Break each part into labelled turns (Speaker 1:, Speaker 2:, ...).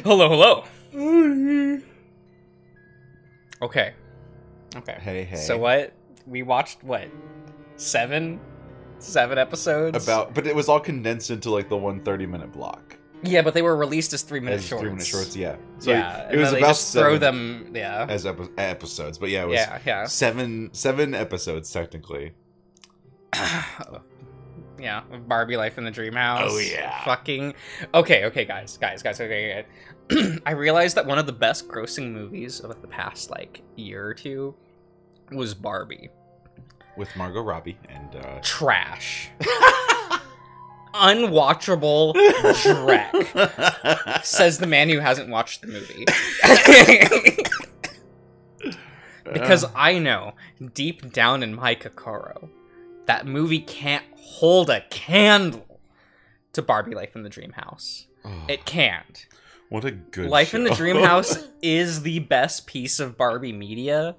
Speaker 1: Hello, hello. Okay.
Speaker 2: Hey.
Speaker 1: So what? We watched what? Seven episodes?
Speaker 2: But it was all condensed into like the 130-minute block.
Speaker 1: Yeah, but they were released as 3-minute shorts.
Speaker 2: 3-minute shorts, yeah. So
Speaker 1: yeah,
Speaker 2: it was
Speaker 1: they
Speaker 2: about
Speaker 1: just throw them, yeah.
Speaker 2: as episodes, but yeah, it was
Speaker 1: yeah.
Speaker 2: seven episodes technically.
Speaker 1: Yeah, Barbie Life in the Dream House.
Speaker 2: Oh yeah.
Speaker 1: Fucking okay, guys. Okay. I realized that one of the best grossing movies of the past like year or two was Barbie.
Speaker 2: With Margot Robbie and
Speaker 1: trash. Unwatchable dreck. Says the man who hasn't watched the movie. Because I know, deep down in my Kokoro, that movie can't hold a candle to Barbie Life in the Dream House. It can't.
Speaker 2: What a good
Speaker 1: Life
Speaker 2: show.
Speaker 1: in the Dream House is the best piece of Barbie media.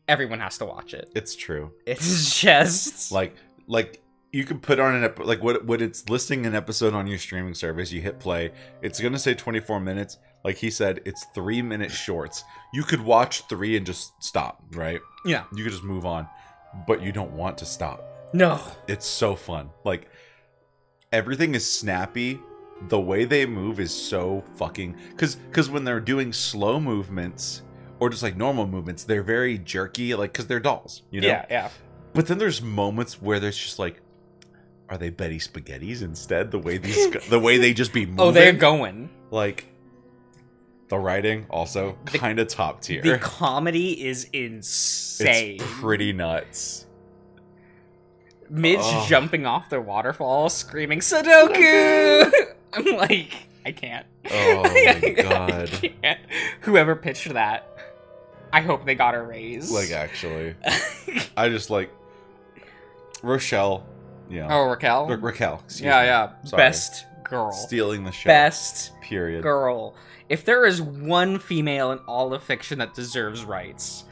Speaker 1: Everyone has to watch it.
Speaker 2: It's true.
Speaker 1: It's just
Speaker 2: like you could put on what it's listing an episode on your streaming service. You hit play. It's gonna say 24 minutes. Like he said, it's 3-minute shorts. You could watch 3 and just stop, right?
Speaker 1: Yeah.
Speaker 2: You could just move on, but you don't want to stop.
Speaker 1: No.
Speaker 2: It's so fun. Like everything is snappy. The way they move is so fucking because when they're doing slow movements or just like normal movements, they're very jerky, like because they're dolls, you know?
Speaker 1: Yeah.
Speaker 2: But then there's moments where there's just like, are they Betty Spaghettis instead? The way they just be moving.
Speaker 1: Oh, they're going.
Speaker 2: Like the writing also kind of top tier.
Speaker 1: The comedy is insane.
Speaker 2: It's pretty nuts.
Speaker 1: Midge jumping off the waterfall, screaming Sudoku. I'm like, I can't.
Speaker 2: Oh my god!
Speaker 1: I can't. Whoever pitched that, I hope they got a raise.
Speaker 2: Like actually, I just like Rochelle. Yeah.
Speaker 1: Oh, Raquel.
Speaker 2: Raquel.
Speaker 1: Yeah.
Speaker 2: Sorry.
Speaker 1: Best girl.
Speaker 2: Stealing the show.
Speaker 1: Best
Speaker 2: period.
Speaker 1: Girl. If there is one female in all of fiction that deserves rights,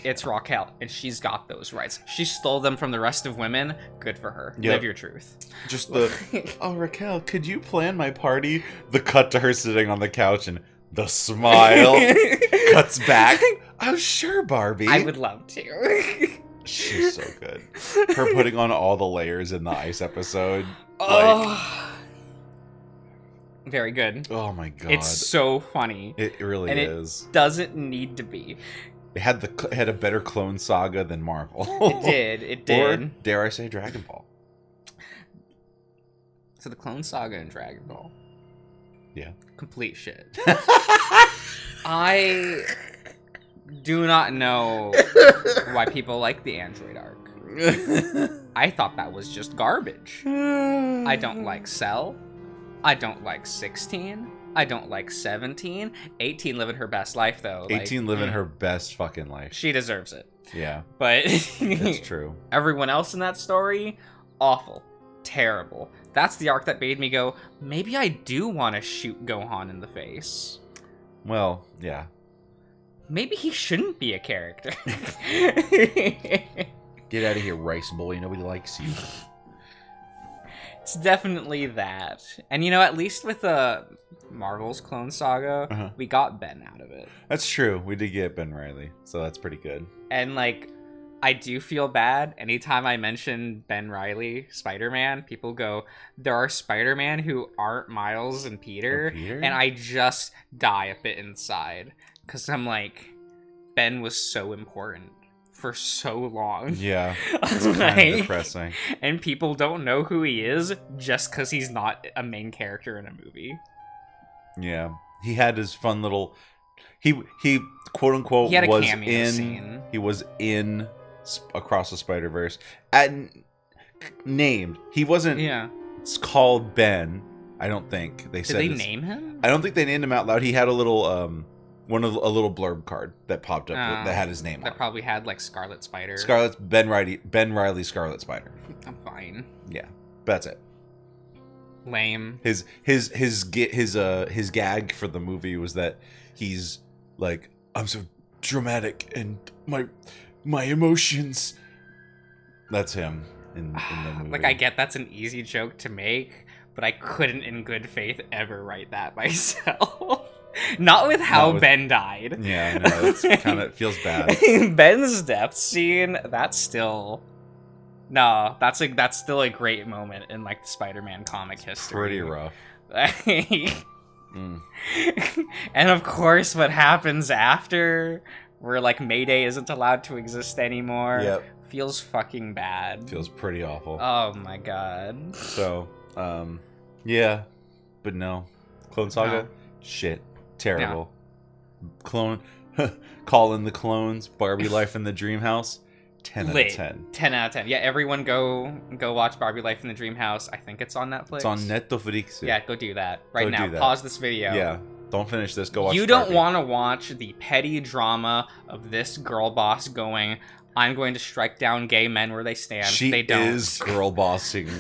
Speaker 1: it's Raquel, and she's got those rights. She stole them from the rest of women. Good for her.
Speaker 2: Yep.
Speaker 1: Live your truth.
Speaker 2: Just oh, Raquel, could you plan my party? The cut to her sitting on the couch and the smile cuts back. Oh, sure, Barbie.
Speaker 1: I would love to.
Speaker 2: She's so good. Her putting on all the layers in the ice episode.
Speaker 1: Very good.
Speaker 2: Oh my god.
Speaker 1: It's so funny.
Speaker 2: It really is.
Speaker 1: It doesn't need to be.
Speaker 2: It had a better Clone Saga than Marvel.
Speaker 1: It did.
Speaker 2: Or, dare I say, Dragon Ball.
Speaker 1: So the Clone Saga and Dragon Ball.
Speaker 2: Yeah.
Speaker 1: Complete shit. I do not know why people like the Android arc. I thought that was just garbage. I don't like Cell. I don't like 16. I don't like 17. 18 living her best life, though.
Speaker 2: 18 living her best fucking life.
Speaker 1: She deserves it.
Speaker 2: Yeah.
Speaker 1: But
Speaker 2: it's true.
Speaker 1: Everyone else in that story, awful. Terrible. That's the arc that made me go, maybe I do want to shoot Gohan in the face.
Speaker 2: Well, yeah.
Speaker 1: Maybe he shouldn't be a character.
Speaker 2: Get out of here, rice boy. Nobody likes you.
Speaker 1: It's definitely that. And you know, at least with Marvel's Clone Saga, we got Ben out of it.
Speaker 2: That's true. We did get Ben Reilly, so that's pretty good.
Speaker 1: And like, I do feel bad anytime I mention Ben Reilly, Spider-Man, people go, there are Spider-Man who aren't Miles and Peter? And I just die a bit inside. Because I'm like, Ben was so important for so long.
Speaker 2: Yeah, it's kind of depressing.
Speaker 1: And people don't know who he is just because he's not a main character in a movie.
Speaker 2: Yeah, he had his fun little... He quote unquote
Speaker 1: he had a
Speaker 2: was
Speaker 1: cameo scene.
Speaker 2: He was in Across the Spider-Verse. Named. He wasn't.
Speaker 1: Yeah.
Speaker 2: It's called Ben. I don't think they said.
Speaker 1: Did they name him?
Speaker 2: I don't think they named him out loud. He had a little a little blurb card that popped up that had his name on it.
Speaker 1: That probably had like Scarlet Spider.
Speaker 2: Ben Reilly Scarlet Spider.
Speaker 1: I'm fine.
Speaker 2: Yeah, that's it.
Speaker 1: Lame.
Speaker 2: His gag for the movie was that he's like, I'm so dramatic and my emotions. That's him in the movie.
Speaker 1: Like, I get that's an easy joke to make, but I couldn't in good faith ever write that myself. Not with how Ben died.
Speaker 2: Yeah, no, it's kind of feels bad.
Speaker 1: Ben's death scene, that's still... No, that's still a great moment in, like, the Spider-Man comic history.
Speaker 2: Pretty rough.
Speaker 1: And of course, what happens after, where, like, Mayday isn't allowed to exist anymore, feels fucking bad.
Speaker 2: Feels pretty awful.
Speaker 1: Oh my god.
Speaker 2: So, yeah, but no. Clone Saga, shit. Terrible. Yeah. Clone, Calling the Clones, Barbie Life in the Dream House, 10 out of 10.
Speaker 1: 10 out of 10. Yeah, everyone go watch Barbie Life in the Dream House. I think it's on Netflix.
Speaker 2: It's on Netflix.
Speaker 1: Yeah, go do that right now. Pause this video.
Speaker 2: Yeah, don't finish this. Go watch
Speaker 1: You don't want to watch the petty drama of this girl boss going, I'm going to strike down gay men where they stand. They don't.
Speaker 2: She is girl bossing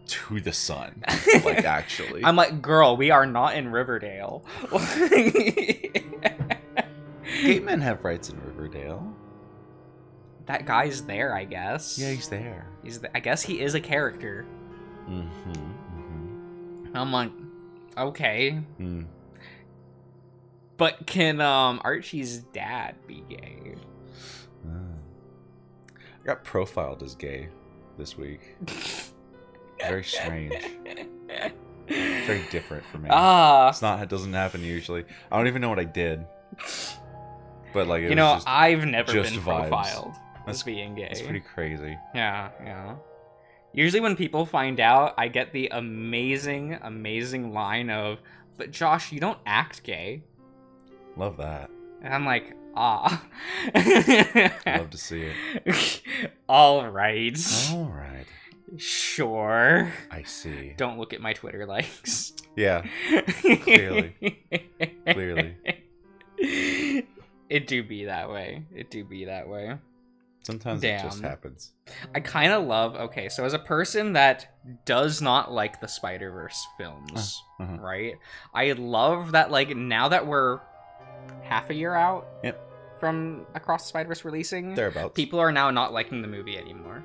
Speaker 2: to the sun, like, actually.
Speaker 1: I'm like, girl, we are not in Riverdale.
Speaker 2: Gay men have rights in Riverdale.
Speaker 1: That guy's there, I guess.
Speaker 2: Yeah, he's there.
Speaker 1: I guess he is a character. I'm like, okay. But can Archie's dad be gay?
Speaker 2: I got profiled as gay this week. Very strange. Very different for me. It doesn't happen usually. I don't even know what I did. But like, it was just
Speaker 1: I've never been
Speaker 2: vibes.
Speaker 1: profiled as being gay.
Speaker 2: It's pretty crazy.
Speaker 1: Yeah. Usually when people find out, I get the amazing line of, "But Josh, you don't act gay."
Speaker 2: Love that.
Speaker 1: And I'm like,
Speaker 2: love to see it.
Speaker 1: All right. Sure.
Speaker 2: I see.
Speaker 1: Don't look at my Twitter likes.
Speaker 2: Yeah. Clearly.
Speaker 1: It do be that way.
Speaker 2: Sometimes it just happens.
Speaker 1: I kind of love... Okay, so as a person that does not like the Spider-Verse films, right? I love that, like, now that we're half a year out from Across the Spider-Verse releasing,
Speaker 2: thereabouts,
Speaker 1: people are now not liking the movie anymore.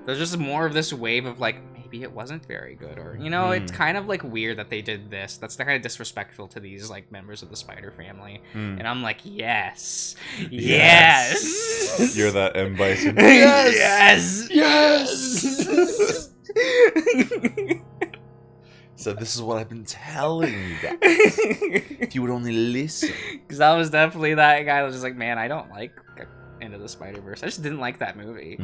Speaker 1: There's just more of this wave of, like, maybe it wasn't very good, or, it's kind of, like, weird that they did this. That's kind of disrespectful to these, like, members of the Spider family. And I'm like, yes.
Speaker 2: You're that M. Bison.
Speaker 1: Yes.
Speaker 2: So this is what I've been telling you guys. If you would only listen.
Speaker 1: Because I was definitely that guy that was just like, man, I don't like Into the Spider-Verse. I just didn't like that movie.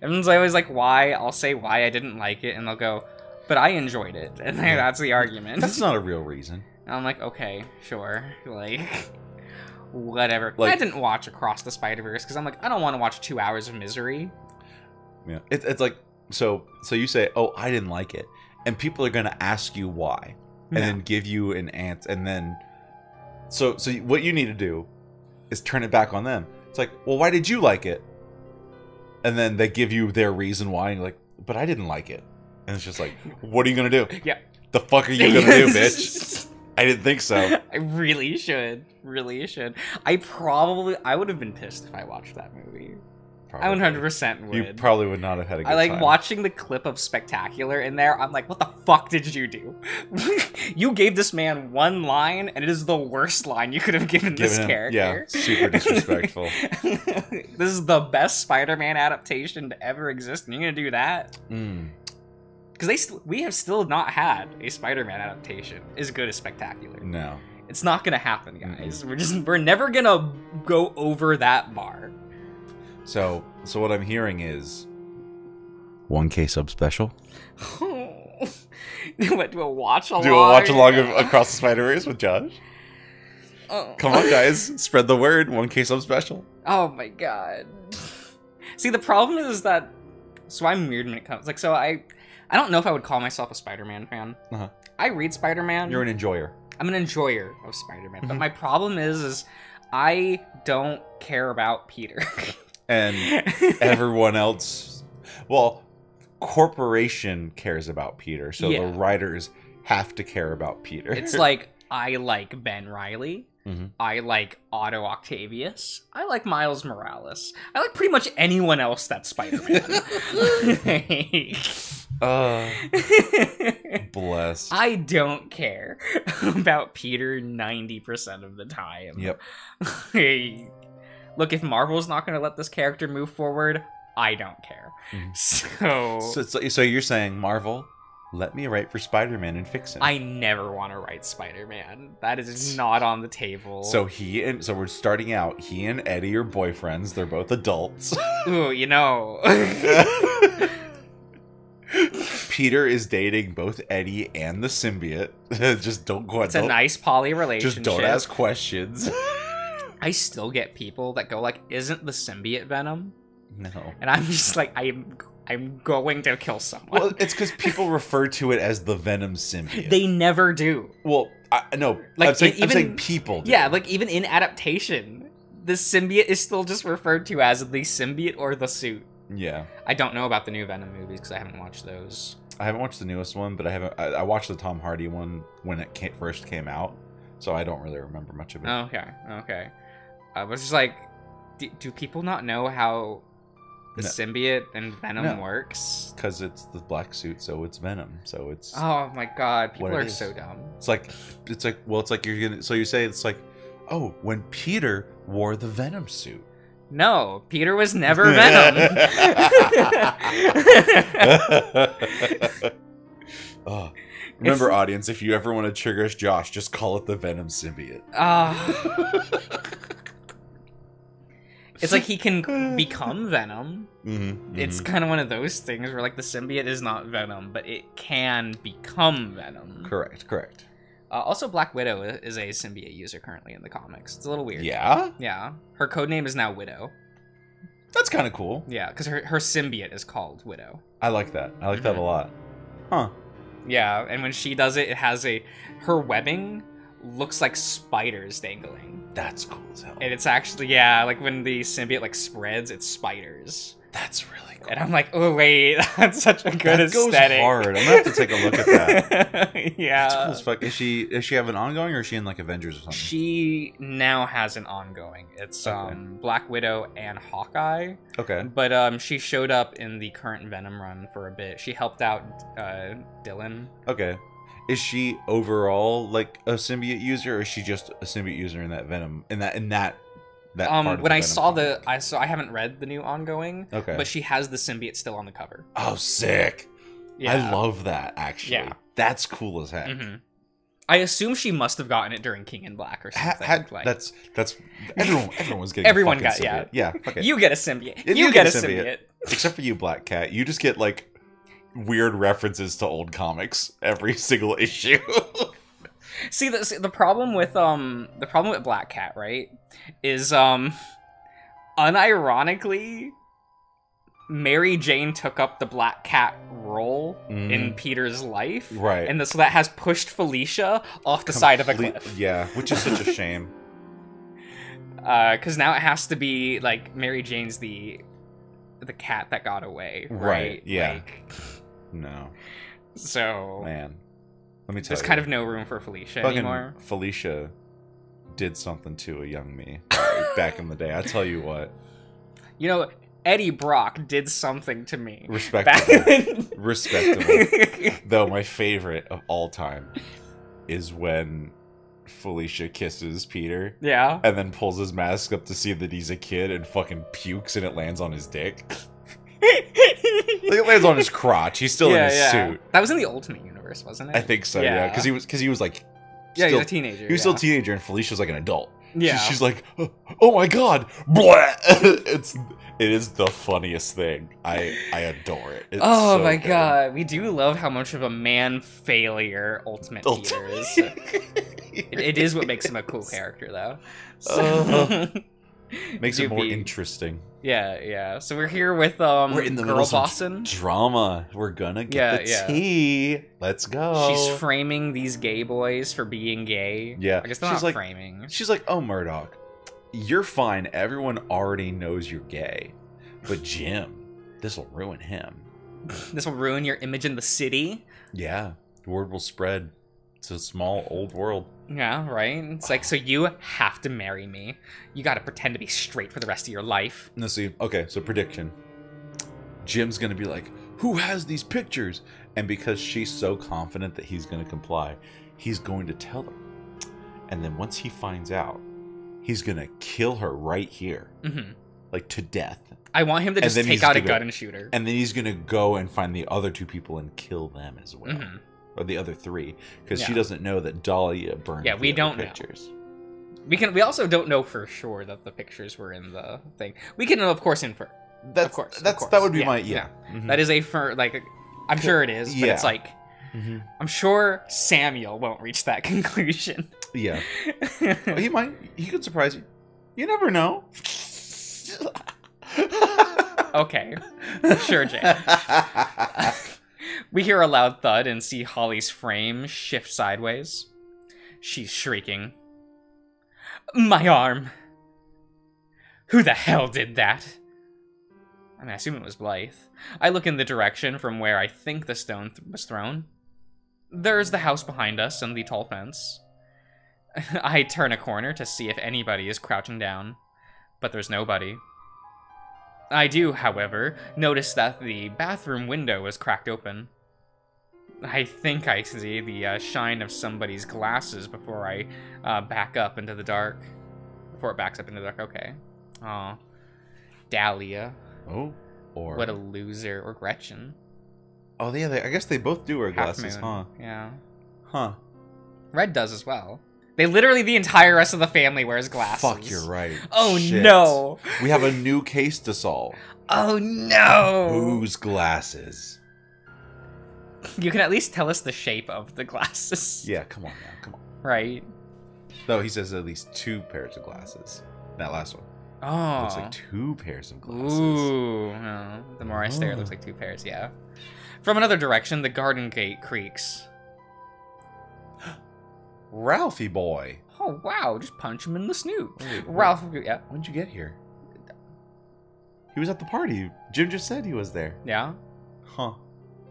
Speaker 1: Everyone's always like, why? I'll say why I didn't like it, and they'll go, but I enjoyed it. And that's the argument.
Speaker 2: That's not a real reason.
Speaker 1: And I'm like, okay, sure. Like, whatever. Like, I didn't watch Across the Spider-Verse because I'm like, I don't want to watch 2 hours of misery.
Speaker 2: Yeah. It's like, so you say, oh, I didn't like it. And people are going to ask you why. And then give you an answer. And then, so what you need to do is turn it back on them. It's like, well, why did you like it? And then they give you their reason why, and you're like, but I didn't like it. And it's just like, what are you gonna do?
Speaker 1: Yeah.
Speaker 2: The fuck are you gonna do, bitch? I didn't think so.
Speaker 1: I really should. I would have been pissed if I watched that movie. Probably. I 100% would.
Speaker 2: You probably would not have had a good time.
Speaker 1: I like watching the clip of Spectacular in there. I'm like, what the fuck did you do? You gave this man one line, and it is the worst line you could have given this character.
Speaker 2: Yeah, super disrespectful.
Speaker 1: This is the best Spider-Man adaptation to ever exist, and you're gonna do that? Because we have still not had a Spider-Man adaptation as good as Spectacular.
Speaker 2: No.
Speaker 1: It's not gonna happen, guys. We're never gonna go over that bar.
Speaker 2: So what I'm hearing is 1K sub special.
Speaker 1: What, do a watch along?
Speaker 2: Do a watch along of Across the Spider-Verse with Josh. Come on, guys, spread the word. 1K sub special.
Speaker 1: Oh my god. See, the problem is that, so I'm weird when it comes, like, so I don't know if I would call myself a Spider-Man fan. I read Spider-Man.
Speaker 2: You're an enjoyer.
Speaker 1: I'm an enjoyer of Spider-Man, but my problem is I don't care about Peter.
Speaker 2: And everyone else, well, corporation cares about Peter, so the writers have to care about Peter.
Speaker 1: It's like, I like Ben Reilly. I like Otto Octavius. I like Miles Morales. I like pretty much anyone else that's Spider-Man.
Speaker 2: Blessed.
Speaker 1: I don't care about Peter 90% of the time.
Speaker 2: Yep.
Speaker 1: Hey, look, if Marvel's not going to let this character move forward, I don't care.
Speaker 2: So you're saying, Marvel, let me write for Spider-Man and fix him.
Speaker 1: I never want to write Spider-Man. That is not on the table.
Speaker 2: So we're starting out. He and Eddie are boyfriends. They're both adults.
Speaker 1: Ooh, you know.
Speaker 2: Peter is dating both Eddie and the symbiote. Just don't go.
Speaker 1: It's a nice poly relationship.
Speaker 2: Just don't ask questions.
Speaker 1: I still get people that go like, "Isn't the symbiote Venom?"
Speaker 2: No.
Speaker 1: And I'm just like, I'm going to kill someone.
Speaker 2: Well, it's because people refer to it as the Venom symbiote.
Speaker 1: They never do.
Speaker 2: Well, no.
Speaker 1: Like,
Speaker 2: I'm saying people do.
Speaker 1: Yeah, like even in adaptation, the symbiote is still just referred to as the symbiote or the suit.
Speaker 2: Yeah.
Speaker 1: I don't know about the new Venom movies because I haven't watched those.
Speaker 2: I haven't watched the newest one, but I watched the Tom Hardy one when it first came out, so I don't really remember much of it.
Speaker 1: Okay. I was just like, do people not know how the symbiote and Venom works?
Speaker 2: Because it's the black suit, so it's Venom. So it's.
Speaker 1: Oh my god, people are so dumb.
Speaker 2: It's like you're gonna. So you say it's like, oh, when Peter wore the Venom suit.
Speaker 1: No, Peter was never Venom.
Speaker 2: Remember, audience, if you ever want to trigger us, Josh, just call it the Venom symbiote.
Speaker 1: It's like he can become Venom.
Speaker 2: Mm-hmm.
Speaker 1: It's kind of one of those things where like the symbiote is not Venom, but it can become Venom.
Speaker 2: Correct.
Speaker 1: Also, Black Widow is a symbiote user currently in the comics. It's a little weird.
Speaker 2: Yeah?
Speaker 1: Yeah. Her codename is now Widow.
Speaker 2: That's kind of cool.
Speaker 1: Yeah, because her symbiote is called Widow.
Speaker 2: I like that. I like that a lot. Huh.
Speaker 1: Yeah, and when she does it, it has her webbing looks like spiders dangling.
Speaker 2: That's cool as hell.
Speaker 1: And it's actually, yeah, like when the symbiote like spreads, it's spiders.
Speaker 2: That's really cool.
Speaker 1: And I'm like, oh wait, that's such a good aesthetic.
Speaker 2: That goes hard. I'm gonna have to take a look at that.
Speaker 1: Yeah.
Speaker 2: That's cool as fuck. Does she have an ongoing, or is she in like Avengers or something?
Speaker 1: She now has an ongoing. It's Black Widow and Hawkeye.
Speaker 2: Okay.
Speaker 1: But she showed up in the current Venom run for a bit. She helped out Dylan.
Speaker 2: Okay. Is she overall like a symbiote user, or is she just a symbiote user in that Venom in that part
Speaker 1: when I saw I haven't read the new ongoing.
Speaker 2: Okay.
Speaker 1: But she has the symbiote still on the cover.
Speaker 2: Oh, sick. Yeah. I love that, actually.
Speaker 1: Yeah.
Speaker 2: That's cool as heck.
Speaker 1: Mm-hmm. I assume she must have gotten it during King in Black or something.
Speaker 2: That's everyone's getting
Speaker 1: everyone
Speaker 2: got
Speaker 1: symbiote.
Speaker 2: Yeah. Okay.
Speaker 1: You get a symbiote. You get a symbiote.
Speaker 2: Except for you, Black Cat. You just get like weird references to old comics every single issue.
Speaker 1: See, the problem with Black Cat, right, is unironically, Mary Jane took up the Black Cat role in Peter's life,
Speaker 2: right?
Speaker 1: And so that has pushed Felicia off the side of a cliff.
Speaker 2: Yeah, which is such a shame.
Speaker 1: Because now it has to be like Mary Jane's the cat that got away, right?
Speaker 2: Yeah.
Speaker 1: Like,
Speaker 2: no.
Speaker 1: So
Speaker 2: man, let me tell you,
Speaker 1: there's kind of no room for Felicia anymore.
Speaker 2: Felicia did something to a young me back in the day. I tell you what.
Speaker 1: You know, Eddie Brock did something to me.
Speaker 2: Respectable. Respectable. Though my favorite of all time is when Felicia kisses Peter.
Speaker 1: Yeah.
Speaker 2: And then pulls his mask up to see that he's a kid and fucking pukes and it lands on his dick. Like it lands on his crotch. He's still in his suit.
Speaker 1: That was in the Ultimate Universe, wasn't it?
Speaker 2: I think so, yeah. Because he was like...
Speaker 1: Yeah, he was a teenager.
Speaker 2: He was still a teenager and Felicia's like an adult.
Speaker 1: Yeah.
Speaker 2: She's like, oh my god! Blah! It is the funniest thing. I adore it. It's
Speaker 1: oh
Speaker 2: so
Speaker 1: my
Speaker 2: good.
Speaker 1: God. We do love how much of a man failure Ultimate Peter is. It is what makes him a cool character, though. So,
Speaker 2: makes it more interesting.
Speaker 1: Yeah. So we're here with
Speaker 2: we're in the
Speaker 1: Girl
Speaker 2: middle
Speaker 1: Boston.
Speaker 2: of drama. We're gonna get the tea. Let's go.
Speaker 1: She's framing these gay boys for being gay.
Speaker 2: Yeah.
Speaker 1: I guess they're not framing.
Speaker 2: She's like, oh, Murdoch, you're fine. Everyone already knows you're gay. But Jim, this'll ruin him.
Speaker 1: This will ruin your image in the city.
Speaker 2: Yeah. The word will spread. It's a small, old world.
Speaker 1: Yeah, right? It's like, so you have to marry me. You gotta pretend to be straight for the rest of your life.
Speaker 2: No, see, okay, so prediction. Jim's gonna be like, who has these pictures? And because she's so confident that he's going to comply, he's going to tell her. And then once he finds out, he's going to kill her right here.
Speaker 1: Mm-hmm.
Speaker 2: Like, to death.
Speaker 1: I want him to just take out a gun and shoot her.
Speaker 2: And then he's going to go and find the other 2 people and kill them as well. Mm-hmm. Or the other 3. Because she doesn't know that Dahlia burned
Speaker 1: we don't
Speaker 2: pictures.
Speaker 1: Know. We also don't know for sure that the pictures were in the thing. We can, of course, infer.
Speaker 2: That would be my... Yeah.
Speaker 1: Mm-hmm. That is I'm sure it is, but it's like... Mm-hmm. I'm sure Samuel won't reach that conclusion.
Speaker 2: Yeah. Well, he might. He could surprise you. You never know.
Speaker 1: Okay. Sure, Jay. We hear a loud thud and see Holly's frame shift sideways. She's shrieking. My arm! Who the hell did that? I assume it was Blythe. I look in the direction from where I think the stone was thrown. There's the house behind us and the tall fence. I turn a corner to see if anybody is crouching down, but there's nobody. I do, however, notice that the bathroom window is cracked open. I think I see the shine of somebody's glasses before I back up into the dark. Before it backs up into the dark, okay. Aw. Dahlia.
Speaker 2: Oh, or...
Speaker 1: What a loser. Or Gretchen.
Speaker 2: Oh, yeah, I guess they both do wear glasses, huh?
Speaker 1: Yeah.
Speaker 2: Huh.
Speaker 1: Red does as well. The entire rest of the family wears glasses.
Speaker 2: Fuck, you're right.
Speaker 1: Oh,
Speaker 2: shit.
Speaker 1: No.
Speaker 2: We have a new case to solve.
Speaker 1: Oh, no.
Speaker 2: Whose glasses?
Speaker 1: You can at least tell us the shape of the glasses.
Speaker 2: Yeah, come on now, come on.
Speaker 1: Right.
Speaker 2: No, he says at least 2 pairs of glasses. That last one.
Speaker 1: Oh.
Speaker 2: It looks like 2 pairs of glasses.
Speaker 1: Ooh. Oh. The more I stare, it looks like 2 pairs, yeah. From another direction, the garden gate creaks.
Speaker 2: Ralphie boy.
Speaker 1: Oh, wow. Just punch him in the snoot.
Speaker 2: Wait,
Speaker 1: Ralph, yeah.
Speaker 2: When'd you get here? He was at the party. Jim just said he was there.
Speaker 1: Yeah?
Speaker 2: Huh.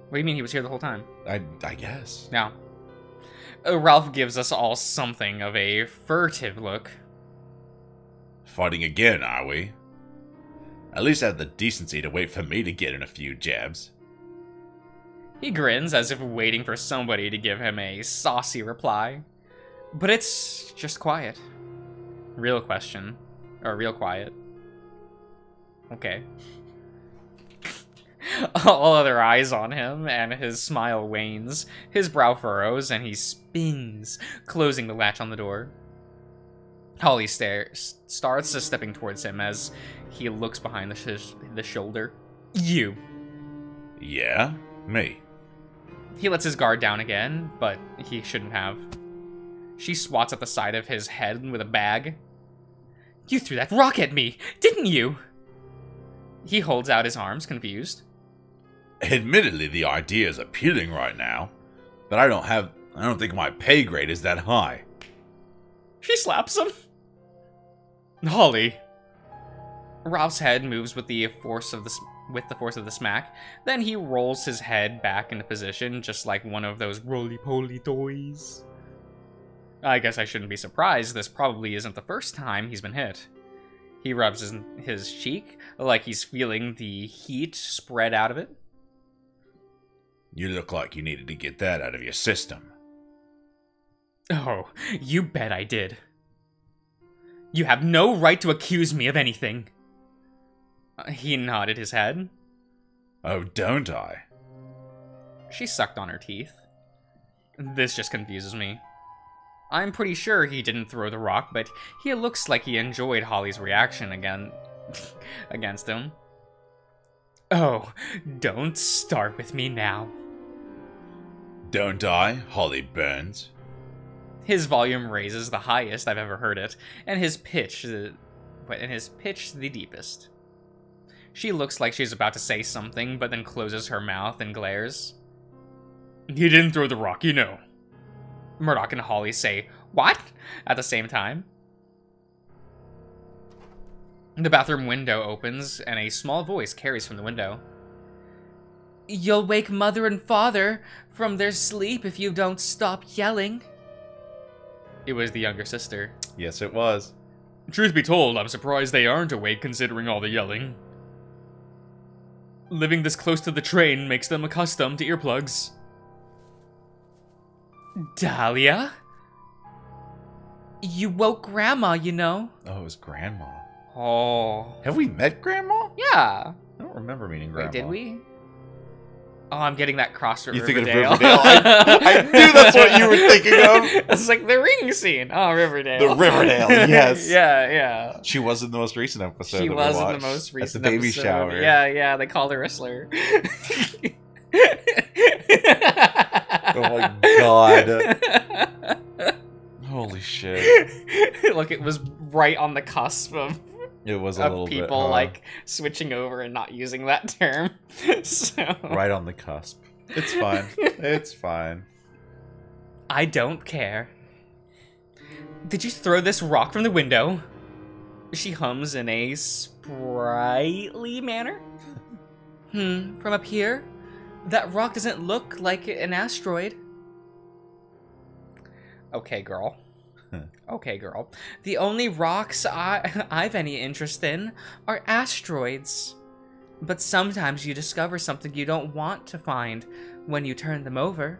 Speaker 1: What do you mean he was here the whole time?
Speaker 2: I guess.
Speaker 1: Yeah. Ralph gives us all something of a furtive look.
Speaker 2: Fighting again, are we? At least have the decency to wait for me to get in a few jabs.
Speaker 1: He grins as if waiting for somebody to give him a saucy reply. But it's just quiet. Real question. Or real quiet. Okay. All other eyes on him, and his smile wanes. His brow furrows, and he spins, closing the latch on the door. Holly starts stepping towards him as he looks behind the shoulder. You.
Speaker 2: Yeah? Me.
Speaker 1: He lets his guard down again, but he shouldn't have. She swats at the side of his head with a bag. You threw that rock at me, didn't you? He holds out his arms, confused.
Speaker 2: Admittedly, the idea is appealing right now, but I don't think my pay grade is that high.
Speaker 1: She slaps him. Holly. Ralph's head moves with the force of the smack. Then he rolls his head back into position, just like one of those roly-poly toys. I guess I shouldn't be surprised. This probably isn't the first time he's been hit. He rubs his cheek, like he's feeling the heat spread out of it.
Speaker 2: You look like you needed to get that out of your system.
Speaker 1: Oh, you bet I did. You have no right to accuse me of anything. He nodded his head.
Speaker 2: Oh, don't I?
Speaker 1: She sucked on her teeth. This just confuses me. I'm pretty sure he didn't throw the rock, but he looks like he enjoyed Holly's reaction against him. Oh, don't start with me now.
Speaker 2: Don't I, Holly Burns?
Speaker 1: His volume raises the highest I've ever heard it, and his pitch the deepest. She looks like she's about to say something, but then closes her mouth and glares. He didn't throw the rock, you know. Murdoch and Holly say, "What?" at the same time. The bathroom window opens, and a small voice carries from the window. You'll wake Mother and Father from their sleep if you don't stop yelling. It was the younger sister.
Speaker 2: Yes, it was.
Speaker 1: Truth be told, I'm surprised they aren't awake considering all the yelling.
Speaker 3: Living this close to the train makes them accustomed to earplugs. Dahlia? You woke Grandma, you know.
Speaker 2: Oh, it was Grandma.
Speaker 1: Oh.
Speaker 2: Have we met Grandma?
Speaker 1: Yeah.
Speaker 2: I don't remember meeting Grandma.
Speaker 1: Wait, did we? Oh, I'm getting that crossed with
Speaker 2: You
Speaker 1: Riverdale.
Speaker 2: thinking of Riverdale? I knew that's what you were thinking of.
Speaker 1: It's like the ring scene. Oh, Riverdale.
Speaker 2: The Riverdale, yes.
Speaker 1: Yeah.
Speaker 2: She was in the most recent episode.
Speaker 1: She
Speaker 2: that
Speaker 1: was
Speaker 2: we
Speaker 1: in the
Speaker 2: watched
Speaker 1: most recent
Speaker 2: at the baby
Speaker 1: episode.
Speaker 2: shower.
Speaker 1: Yeah, they called her a slur.
Speaker 2: Oh my god. Holy shit.
Speaker 1: Look, it was right on the cusp of
Speaker 2: It was a little
Speaker 1: people
Speaker 2: bit, huh?
Speaker 1: like switching over and not using that term. So
Speaker 2: Right on the cusp. It's fine. It's fine.
Speaker 3: I don't care. Did you throw this rock from the window?
Speaker 1: she hums in a sprightly manner.
Speaker 3: From up here? That rock doesn't look like an asteroid.
Speaker 1: Okay, girl. Okay, girl.
Speaker 3: The only rocks I've any interest in are asteroids. But sometimes you discover something you don't want to find when you turn them over.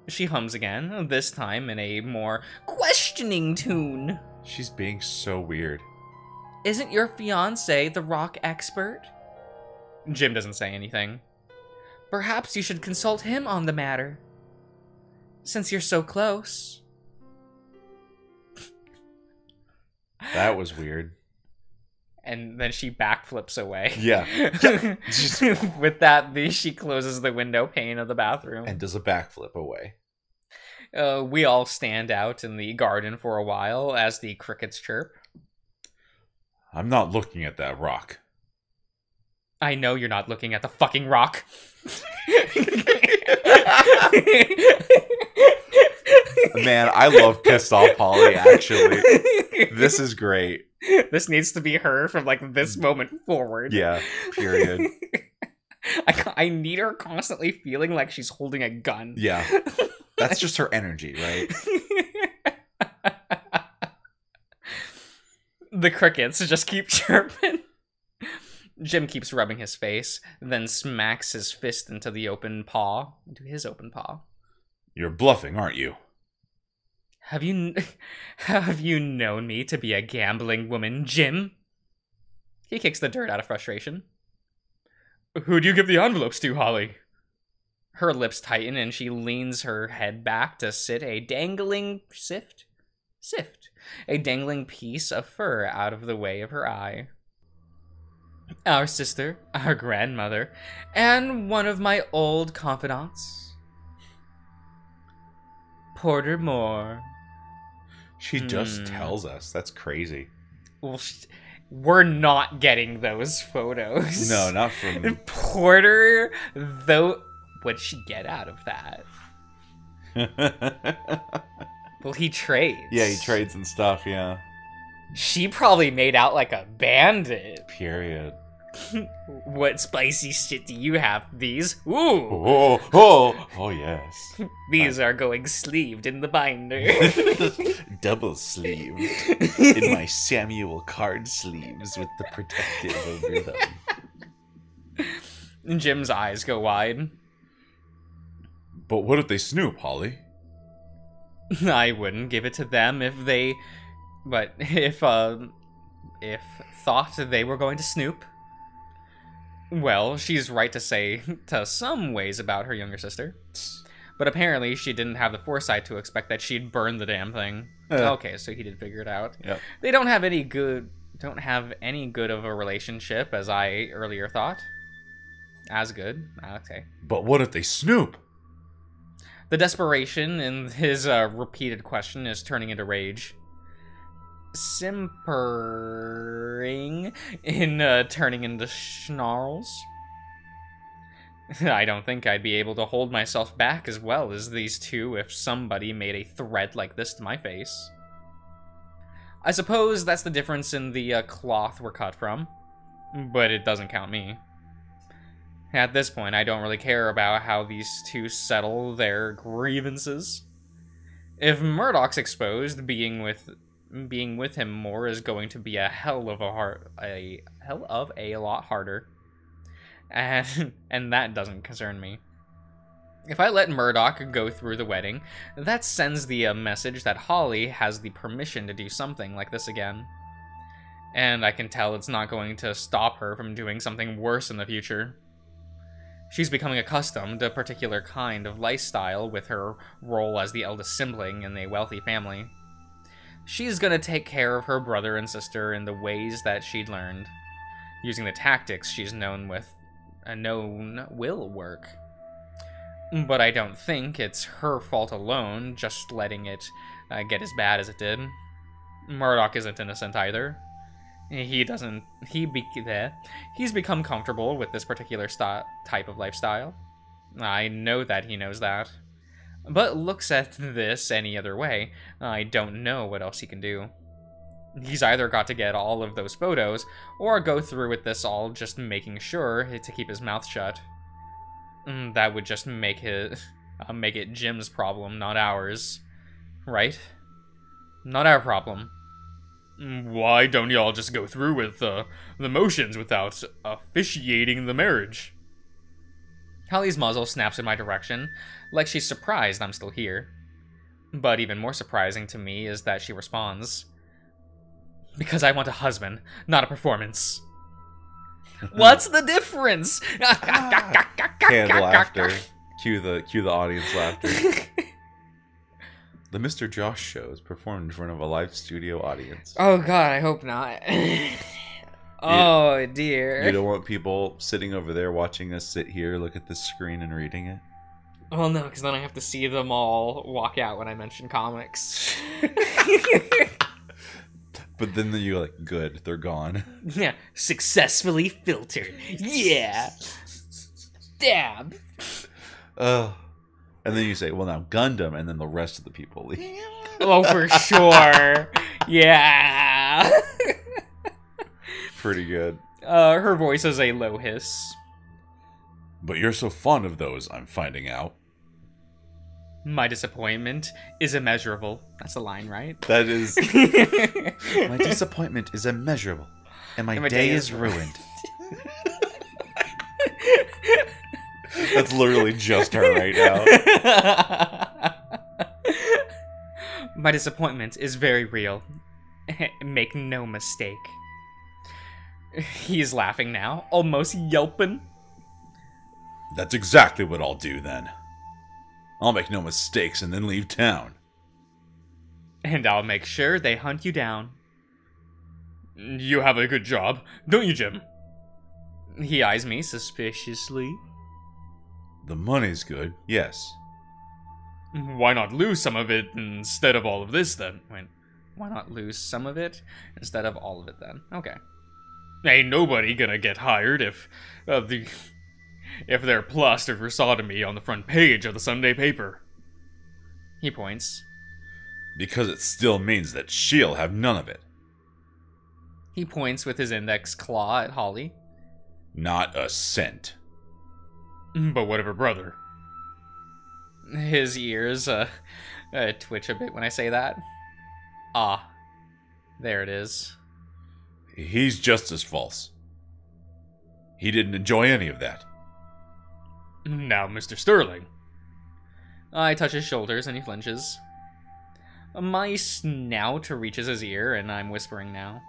Speaker 1: She hums again, this time in a more questioning tune.
Speaker 2: She's being so weird.
Speaker 3: Isn't your fiancé the rock expert?
Speaker 1: Jim doesn't say anything.
Speaker 3: Perhaps you should consult him on the matter. Since you're so close.
Speaker 2: That was weird.
Speaker 1: And then she backflips away.
Speaker 2: Yeah.
Speaker 1: With that, she closes the window pane of the bathroom.
Speaker 2: And does a backflip away.
Speaker 1: We all stand out in the garden for a while as the crickets chirp.
Speaker 2: I'm not looking at that rock.
Speaker 1: I know you're not looking at the fucking rock.
Speaker 2: Man, I love Pissed Off Polly, actually. This is great.
Speaker 1: This needs to be her from, like, this moment forward.
Speaker 2: Yeah, period.
Speaker 1: I need her constantly feeling like she's holding a gun.
Speaker 2: Yeah. That's just her energy, right?
Speaker 1: The crickets just keep chirping. Jim keeps rubbing his face, then smacks his fist into his open paw.
Speaker 2: You're bluffing, aren't you?
Speaker 1: Have you known me to be a gambling woman, Jim? He kicks the dirt out of frustration.
Speaker 3: Who do you give the envelopes to, Holly?
Speaker 1: Her lips tighten and she leans her head back to sit a dangling a dangling piece of fur out of the way of her eye.
Speaker 3: Our sister, our grandmother, and one of my old confidants. Porter Moore.
Speaker 2: She just tells us. That's crazy.
Speaker 1: Well, we're not getting those photos.
Speaker 2: No, not from...
Speaker 1: Porter, though... What'd she get out of that? Well, he trades.
Speaker 2: Yeah, he trades and stuff, yeah.
Speaker 1: She probably made out like a bandit.
Speaker 2: Period.
Speaker 1: What spicy shit do you have? These? Ooh!
Speaker 2: Oh, yes.
Speaker 1: These are going sleeved in the binder.
Speaker 2: Double sleeved. In my Samuel card sleeves with the protective over them.
Speaker 1: Jim's eyes go wide.
Speaker 2: But what if they snoop, Holly?
Speaker 1: I wouldn't give it to them if they... But if thought they were going to snoop... Well, she's right to say to some ways about her younger sister. But apparently she didn't have the foresight to expect that she'd burn the damn thing. Okay, so he did figure it out.
Speaker 2: Yep.
Speaker 1: They don't have any good of a relationship, as I earlier thought. As good. Okay.
Speaker 2: But what if they snoop?
Speaker 1: The desperation in his repeated question is turning into rage. Simpering in turning into snarls. I don't think I'd be able to hold myself back as well as these two if somebody made a threat like this to my face. I suppose that's the difference in the cloth we're cut from, but it doesn't count me. At this point, I don't really care about how these two settle their grievances. If Murdoch's exposed, being with him more is going to be a hell of a lot harder. and that doesn't concern me. If I let Murdoch go through the wedding, that sends the message that Holly has the permission to do something like this again. And I can tell it's not going to stop her from doing something worse in the future. She's becoming accustomed to a particular kind of lifestyle with her role as the eldest sibling in a wealthy family. She's gonna take care of her brother and sister in the ways that she'd learned, using the tactics she's known will work. But I don't think it's her fault alone, just letting it get as bad as it did. Murdoch isn't innocent either. He's become comfortable with this particular type of lifestyle. I know that he knows that. But looks at this any other way, I don't know what else he can do. He's either got to get all of those photos, or go through with this all just making sure to keep his mouth shut. That would just make it Jim's problem, not ours. Right? Not our problem. Why don't y'all just go through with the motions without officiating the marriage? Holly's muzzle snaps in my direction, like she's surprised I'm still here. But even more surprising to me is that she responds, "Because I want a husband, not a performance." What's the difference?
Speaker 2: Canned laughter. Cue the audience laughter. The Mrjosh show is performed in front of a live studio audience.
Speaker 1: Oh god, I hope not. Oh dear.
Speaker 2: You don't want people sitting over there watching us sit here, look at the screen and reading it?
Speaker 1: Well, no, because then I have to see them all walk out when I mention comics.
Speaker 2: But then you're like, good, they're gone.
Speaker 1: Yeah, successfully filtered. Yeah. Dab.
Speaker 2: And then you say, well, now Gundam, and then the rest of the people leave.
Speaker 1: Oh, for sure. Yeah.
Speaker 2: Pretty good.
Speaker 1: Her voice is a low hiss.
Speaker 2: But you're so fond of those, I'm finding out.
Speaker 1: My disappointment is immeasurable. That's a line, right?
Speaker 2: That is... My disappointment is immeasurable, and my day is ruined. That's literally just her right now.
Speaker 1: My disappointment is very real. Make no mistake. He's laughing now, almost yelping.
Speaker 2: That's exactly what I'll do, then. I'll make no mistakes and then leave town.
Speaker 1: And I'll make sure they hunt you down. You have a good job, don't you, Jim? He eyes me suspiciously.
Speaker 2: The money's good, yes.
Speaker 1: Why not lose some of it instead of all of this, then? Wait, why not lose some of it instead of all of it, then? Okay. Ain't nobody gonna get hired if they're plastered for sodomy on the front page of the Sunday paper. He points.
Speaker 2: Because it still means that she'll have none of it.
Speaker 1: He points with his index claw at Holly.
Speaker 2: Not a cent.
Speaker 1: But what of her brother? His ears twitch a bit when I say that. Ah, there it is.
Speaker 2: He's just as false. He didn't enjoy any of that.
Speaker 1: Now, Mr. Sterling. I touch his shoulders and he flinches. My snout reaches his ear and I'm whispering now.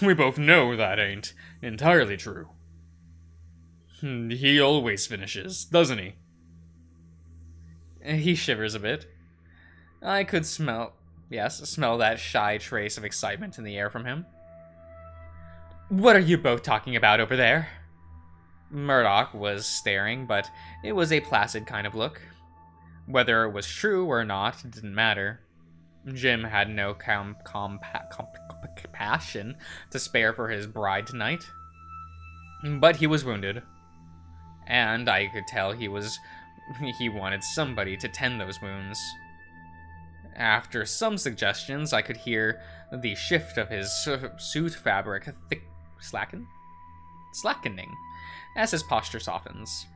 Speaker 1: We both know that ain't entirely true. He always finishes, doesn't he? He shivers a bit. I could smell that shy trace of excitement in the air from him. What are you both talking about over there? Murdoch was staring, but it was a placid kind of look. Whether it was true or not, it didn't matter. Jim had no compassion to spare for his bride tonight. But he was wounded. And I could tell he wanted somebody to tend those wounds. After some suggestions, I could hear the shift of his suit fabric slackening as his posture softens.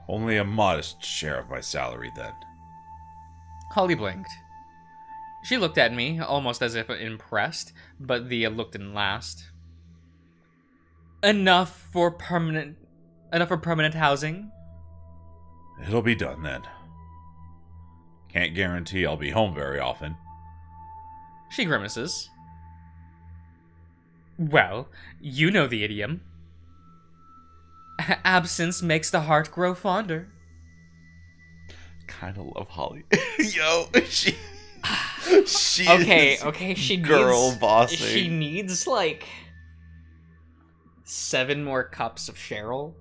Speaker 2: Only a modest share of my salary, then.
Speaker 1: Holly blinked. She looked at me, almost as if impressed, but the look didn't last.
Speaker 3: Enough for permanent housing?
Speaker 2: It'll be done then. Can't guarantee I'll be home very often.
Speaker 3: She grimaces. Well, you know the idiom. Absence makes the heart grow fonder.
Speaker 2: Kind of love Holly. Yo, she
Speaker 3: okay, she
Speaker 2: girl
Speaker 3: needs,
Speaker 2: bossing.
Speaker 3: She needs like 7 more cups of Cheryl.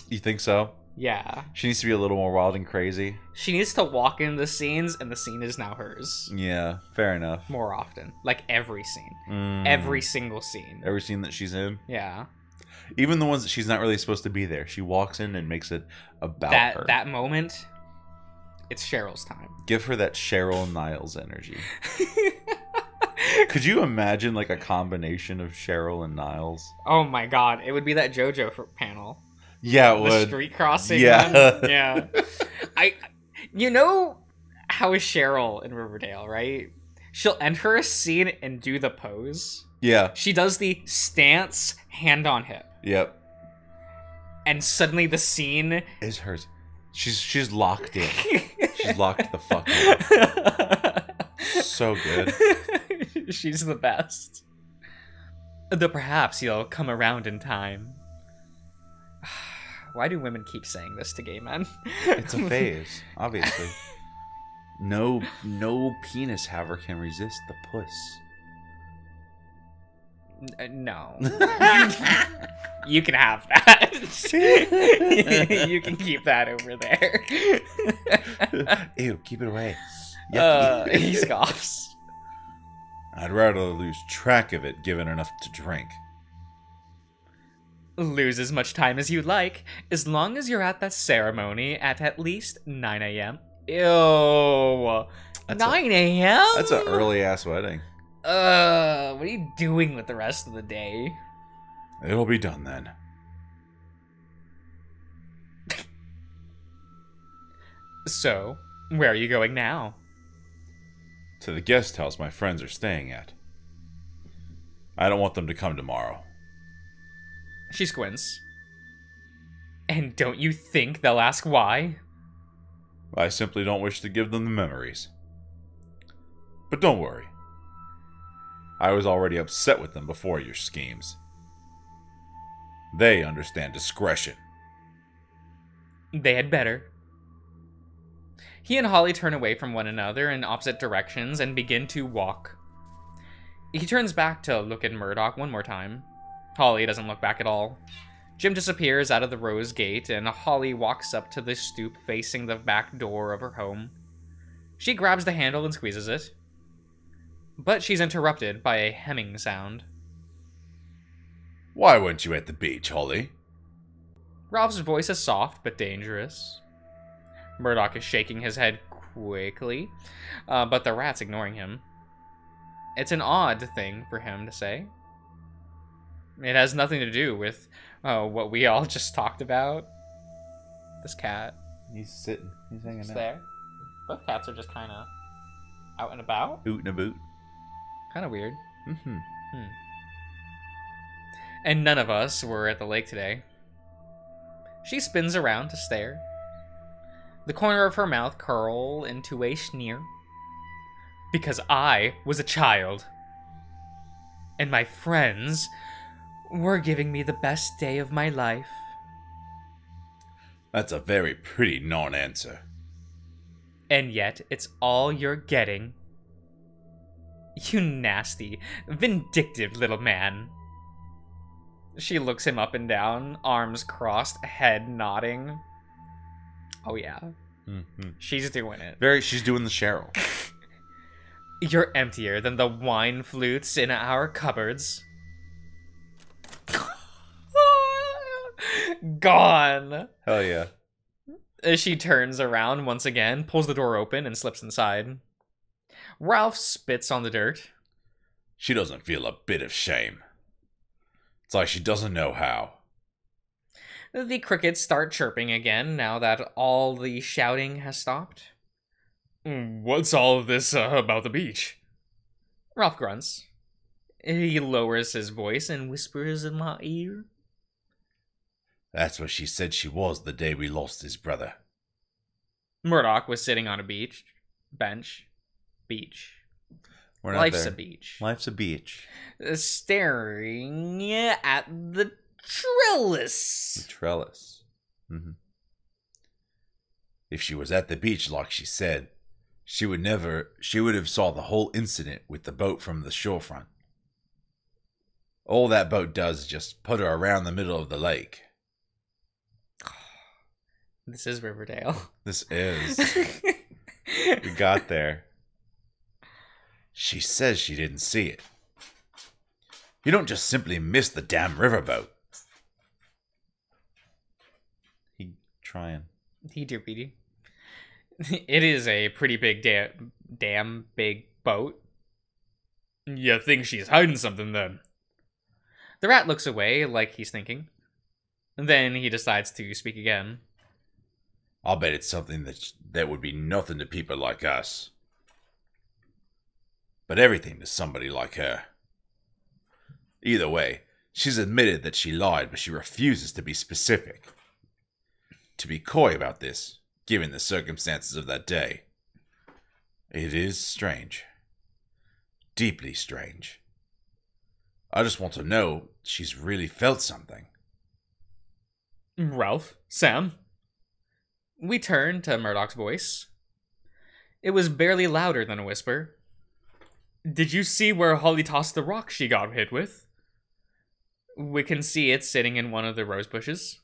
Speaker 2: You think so?
Speaker 3: Yeah.
Speaker 2: She needs to be a little more wild and crazy.
Speaker 3: She needs to walk in the scenes, and the scene is now hers.
Speaker 2: Yeah, fair enough.
Speaker 3: More often. Like every scene. Every single scene.
Speaker 2: Every scene that she's in.
Speaker 3: Yeah.
Speaker 2: Even the ones that she's not really supposed to be there. She walks in and makes it about her.
Speaker 3: That moment, it's Cheryl's time.
Speaker 2: Give her that Cheryl Niles energy. Could you imagine like a combination of Cheryl and Niles?
Speaker 3: Oh my god, it would be that JoJo panel.
Speaker 2: Yeah, it
Speaker 3: the
Speaker 2: would.
Speaker 3: Street crossing
Speaker 2: Yeah.
Speaker 3: one. Yeah. You know how is Cheryl in Riverdale, right? She'll enter a scene and do the pose.
Speaker 2: Yeah.
Speaker 3: She does the stance, hand on hip.
Speaker 2: Yep.
Speaker 3: And suddenly the scene
Speaker 2: is hers. She's locked in. She's locked the fuck in. So good.
Speaker 3: She's the best. Though perhaps you'll come around in time. Why do women keep saying this to gay men?
Speaker 2: It's a phase, obviously. No penis haver can resist the puss.
Speaker 3: No. You can have that. You can keep that over there.
Speaker 2: Ew, keep it away.
Speaker 3: He scoffs.
Speaker 2: I'd rather lose track of it given enough to drink.
Speaker 3: Lose as much time as you'd like, as long as you're at that ceremony at least 9 a.m. Ew. 9 a.m.?
Speaker 2: That's an early-ass wedding.
Speaker 3: What are you doing with the rest of the day?
Speaker 2: It'll be done then.
Speaker 3: So, where are you going now?
Speaker 2: To the guest house my friends are staying at. I don't want them to come tomorrow.
Speaker 3: She squints. And don't you think they'll ask why?
Speaker 2: I simply don't wish to give them the memories. But don't worry. I was already upset with them before your schemes. They understand discretion.
Speaker 3: They had better. He and Holly turn away from one another in opposite directions and begin to walk. He turns back to look at Murdoch one more time. Holly doesn't look back at all. Jim disappears out of the rose gate, and Holly walks up to the stoop facing the back door of her home. She grabs the handle and squeezes it. But she's interrupted by a hemming sound.
Speaker 2: Why weren't you at the beach, Holly?
Speaker 3: Ralph's voice is soft but dangerous. Murdoch is shaking his head quickly, but the rat's ignoring him. It's an odd thing for him to say. It has nothing to do with what we all just talked about. This cat.
Speaker 2: He's sitting. He's hanging out.
Speaker 3: There. Both cats are just kind of out and about.
Speaker 2: Oot and a boot.
Speaker 3: Kind of weird.
Speaker 2: Mm-hmm.
Speaker 3: And none of us were at the lake today. She spins around to stare. The corner of her mouth curl into a sneer. Because I was a child. And my friends were giving me the best day of my life.
Speaker 2: That's a very pretty non-answer.
Speaker 3: And yet, it's all you're getting. You nasty, vindictive little man. She looks him up and down, arms crossed, head nodding. Oh yeah.
Speaker 2: Mm-hmm.
Speaker 3: She's doing it.
Speaker 2: She's doing the Cheryl.
Speaker 3: You're emptier than the wine flutes in our cupboards. Gone.
Speaker 2: Hell yeah.
Speaker 3: As she turns around once again, pulls the door open, and slips inside. Ralph spits on the dirt.
Speaker 2: She doesn't feel a bit of shame. It's like she doesn't know how.
Speaker 3: The crickets start chirping again now that all the shouting has stopped. What's all of this about the beach? Ralph grunts. He lowers his voice and whispers in my ear.
Speaker 2: That's what she said she was the day we lost his brother.
Speaker 3: Murdoch was sitting on a beach.
Speaker 2: We're not
Speaker 3: Life's
Speaker 2: there.
Speaker 3: a beach.
Speaker 2: Life's a beach.
Speaker 3: Staring at the trellis.
Speaker 2: The trellis. Mm-hmm. If she was at the beach like she said, she would have saw the whole incident with the boat from the shorefront. All that boat does is just put her around the middle of the lake.
Speaker 3: This is Riverdale.
Speaker 2: This is. We got there. She says she didn't see it. You don't just simply miss the damn riverboat. He trying.
Speaker 3: He doopy. It is a pretty big damn big boat. You think she's hiding something then? The rat looks away like he's thinking. Then he decides to speak again.
Speaker 2: I'll bet it's something that would be nothing to people like us. But everything to somebody like her. Either way, she's admitted that she lied, but she refuses to be specific. To be coy about this, given the circumstances of that day. It is strange. Deeply strange. I just want to know she's really felt something.
Speaker 3: Ralph? Sam? We turn to Murdoch's voice. It was barely louder than a whisper. Did you see where Holly tossed the rock she got hit with? We can see it sitting in one of the rose bushes.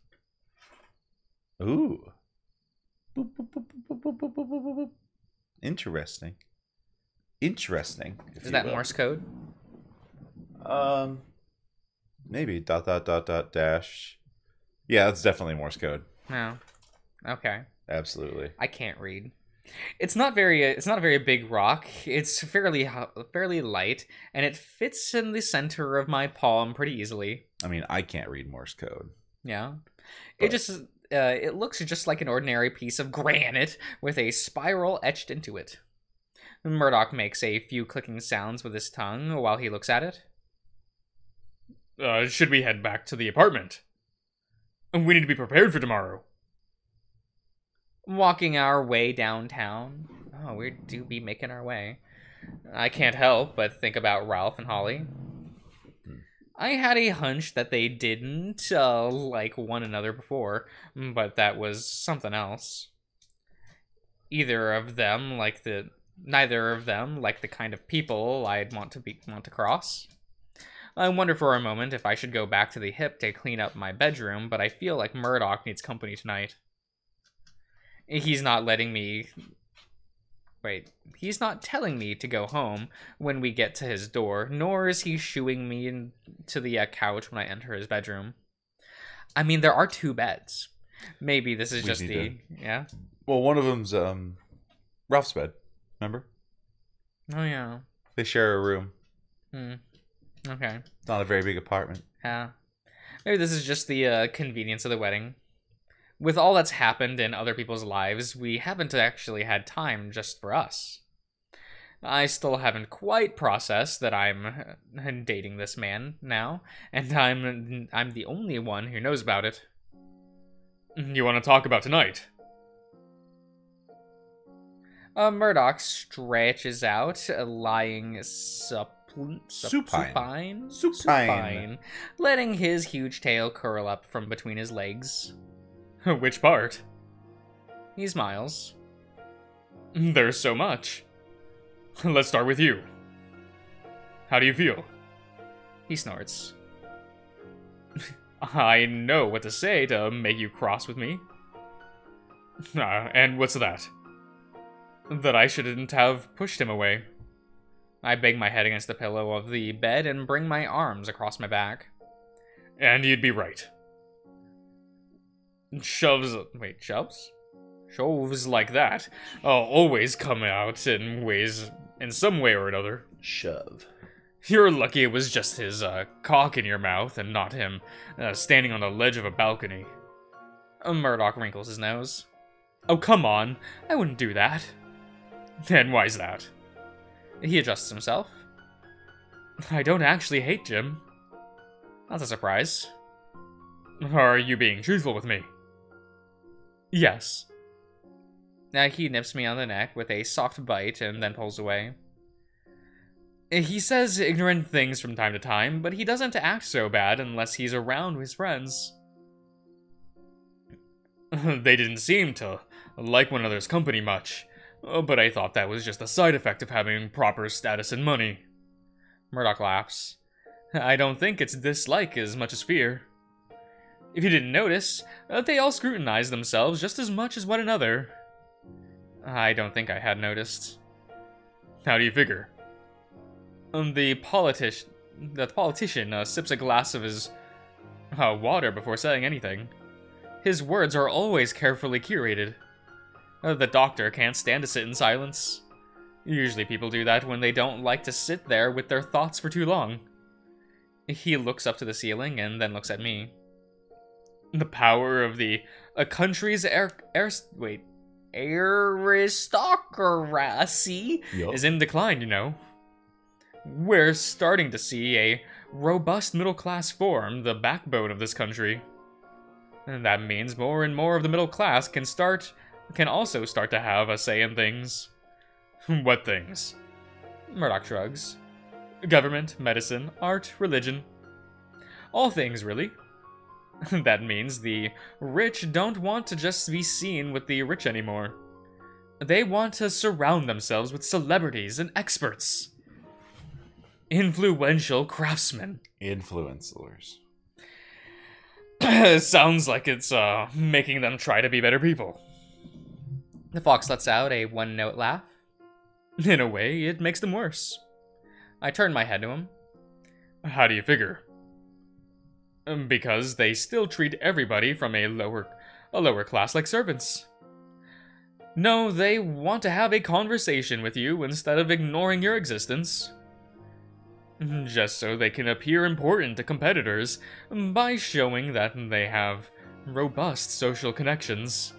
Speaker 2: Ooh. Boop, boop, boop, boop, boop, boop, boop, boop, boop. Interesting. Interesting.
Speaker 3: Is that Morse code?
Speaker 2: Maybe dash. Yeah, that's definitely Morse code.
Speaker 3: No. Okay.
Speaker 2: Absolutely.
Speaker 3: I can't read. It's not a very big rock. It's fairly light, and it fits in the center of my palm pretty easily.
Speaker 2: I mean, I can't read Morse code.
Speaker 3: Yeah.
Speaker 2: But
Speaker 3: It looks just like an ordinary piece of granite with a spiral etched into it. Murdoch makes a few clicking sounds with his tongue while he looks at it. Should we head back to the apartment? We need to be prepared for tomorrow. Walking our way downtown. Oh, we do be making our way. I can't help but think about Ralph and Holly. I had a hunch that they didn't like one another before, but that was something else. Neither of them like the kind of people I'd want to cross. I wonder for a moment if I should go back to the hip to clean up my bedroom, but I feel like Murdoch needs company tonight. He's not telling me to go home when we get to his door, nor is he shooing me into the couch when I enter his bedroom. I mean, there are two beds. Maybe this is just yeah?
Speaker 2: Well, one of them's, Ralph's bed. Remember?
Speaker 3: Oh, yeah.
Speaker 2: They share a room.
Speaker 3: Okay.
Speaker 2: It's not a very big apartment.
Speaker 3: Yeah. Maybe this is just the convenience of the wedding. With all that's happened in other people's lives, we haven't actually had time just for us. I still haven't quite processed that I'm dating this man now, and I'm the only one who knows about it. You want to talk about tonight? Murdoch stretches out, lying supine, letting his huge tail curl up from between his legs. Which part? He smiles. There's so much. Let's start with you. How do you feel? He snorts. I know what to say to make you cross with me. And what's that? That I shouldn't have pushed him away. I bang my head against the pillow of the bed and bring my arms across my back. And you'd be right. Shoves like that always come out in some way or another.
Speaker 2: Shove.
Speaker 3: You're lucky it was just his cock in your mouth and not him standing on the ledge of a balcony. Murdoch wrinkles his nose. Oh, come on. I wouldn't do that. And why's that? He adjusts himself. I don't actually hate Jim. That's a surprise. Are you being truthful with me? Yes. Now he nips me on the neck with a soft bite and then pulls away. He says ignorant things from time to time, but he doesn't act so bad unless he's around his friends. They didn't seem to like one another's company much, but I thought that was just a side effect of having proper status and money. Murdoch laughs. I don't think it's dislike as much as fear. If you didn't notice, they all scrutinize themselves just as much as one another. I don't think I had noticed. How do you figure? The politician sips a glass of his water before saying anything. His words are always carefully curated. The doctor can't stand to sit in silence. Usually people do that when they don't like to sit there with their thoughts for too long. He looks up to the ceiling and then looks at me. The power of the country's aristocracy is in decline, you know. We're starting to see a robust middle class form, the backbone of this country. And that means more and more of the middle class can also start to have a say in things. What things? Murdoch shrugs. Government, medicine, art, religion. All things, really. That means the rich don't want to just be seen with the rich anymore. They want to surround themselves with celebrities and experts. Influential craftsmen.
Speaker 2: Influencers.
Speaker 3: Sounds like it's making them try to be better people. The fox lets out a one-note laugh. In a way, it makes them worse. I turn my head to him. How do you figure? Because they still treat everybody from a lower class like servants. No, they want to have a conversation with you instead of ignoring your existence. Just so they can appear important to competitors by showing that they have robust social connections.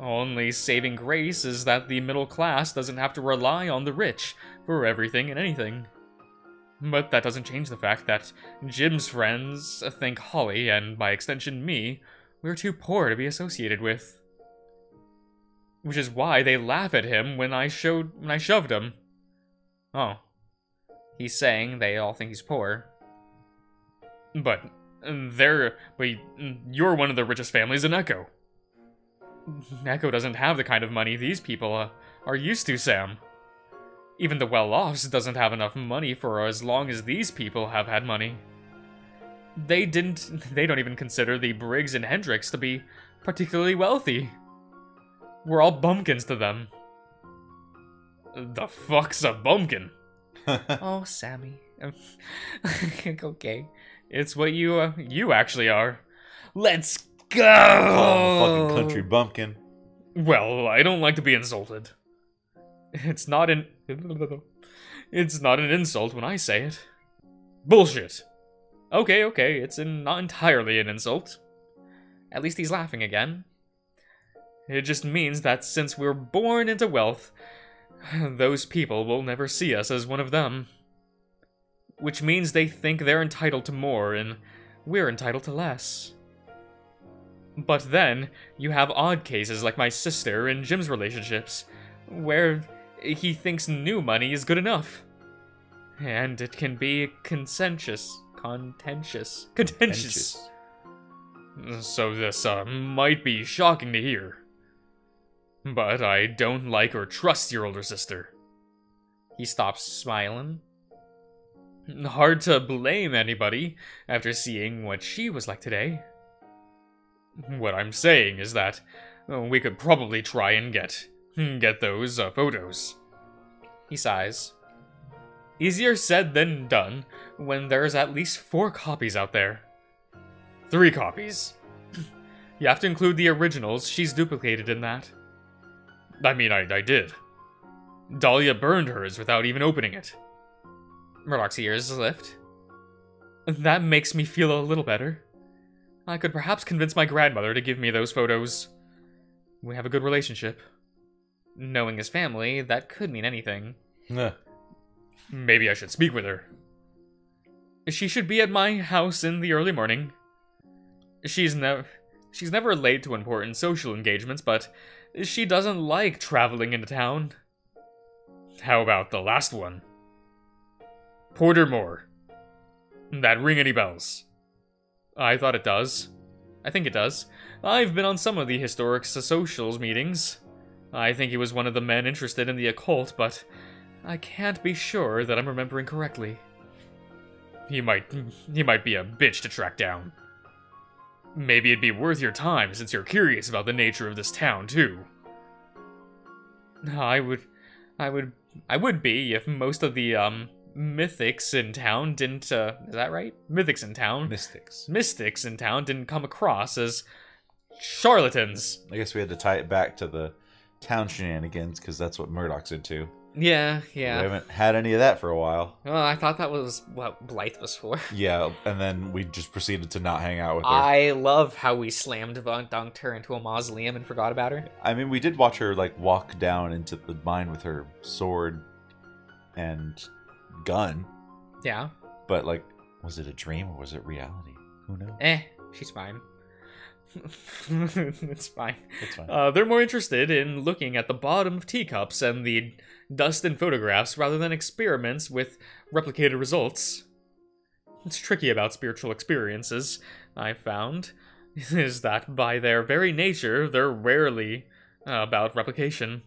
Speaker 3: Only saving grace is that the middle class doesn't have to rely on the rich for everything and anything. But that doesn't change the fact that Jim's friends think Holly, and by extension me, we're too poor to be associated with. Which is why they laugh at him when I shoved him. Oh. He's saying they all think he's poor. But you're one of the richest families in Echo. Echo doesn't have the kind of money these people are used to, Sam. Even the well-offs doesn't have enough money for as long as these people have had money. They don't even consider the Briggs and Hendricks to be particularly wealthy. We're all bumpkins to them. The fuck's a bumpkin? Oh, Sammy. Okay. It's what you actually are. Let's go!
Speaker 2: Oh, fucking country bumpkin.
Speaker 3: Well, I don't like to be insulted. It's not an insult when I say it. Bullshit. Okay, it's not entirely an insult. At least he's laughing again. It just means that since we're born into wealth, those people will never see us as one of them. Which means they think they're entitled to more, and we're entitled to less. But then, you have odd cases like my sister and Jim's relationships, where he thinks new money is good enough. And it can be contentious. So this might be shocking to hear. But I don't like or trust your older sister. He stops smiling. Hard to blame anybody after seeing what she was like today. What I'm saying is that we could probably try and get those photos. He sighs. Easier said than done when there's at least 4 copies out there. 3 copies. You have to include the originals. She's duplicated in that. I mean, I did. Dahlia burned hers without even opening it. Murdoch's ears lift. That makes me feel a little better. I could perhaps convince my grandmother to give me those photos. We have a good relationship. Knowing his family, that could mean anything. Maybe I should speak with her. She should be at my house in the early morning. She's never late to important social engagements, but she doesn't like traveling into town. How about the last one? Portermore. That ring any bells? I thought it does. I think it does. I've been on some of the historic socials meetings. I think he was one of the men interested in the occult, but I can't be sure that I'm remembering correctly. He might be a bitch to track down. Maybe it'd be worth your time since you're curious about the nature of this town, too. I would be if most of the, mythics in town didn't, is that right? Mythics in town? Mystics in town didn't come across as charlatans.
Speaker 2: I guess we had to tie it back to the town shenanigans, because that's what Murdoch's into.
Speaker 3: Yeah.
Speaker 2: We haven't had any of that for a while.
Speaker 3: Well, I thought that was what Blythe was for.
Speaker 2: Yeah, and then we just proceeded to not hang out with her.
Speaker 3: I love how we slammed dunked her into a mausoleum and forgot about her.
Speaker 2: I mean, we did watch her, like, walk down into the mine with her sword and gun.
Speaker 3: Yeah.
Speaker 2: But, like, was it a dream or was it reality? Who knows?
Speaker 3: She's fine. It's fine.
Speaker 2: It's fine.
Speaker 3: They're more interested in looking at the bottom of teacups and the dust in photographs rather than experiments with replicated results. What's tricky about spiritual experiences, I've found, is that by their very nature, they're rarely about replication.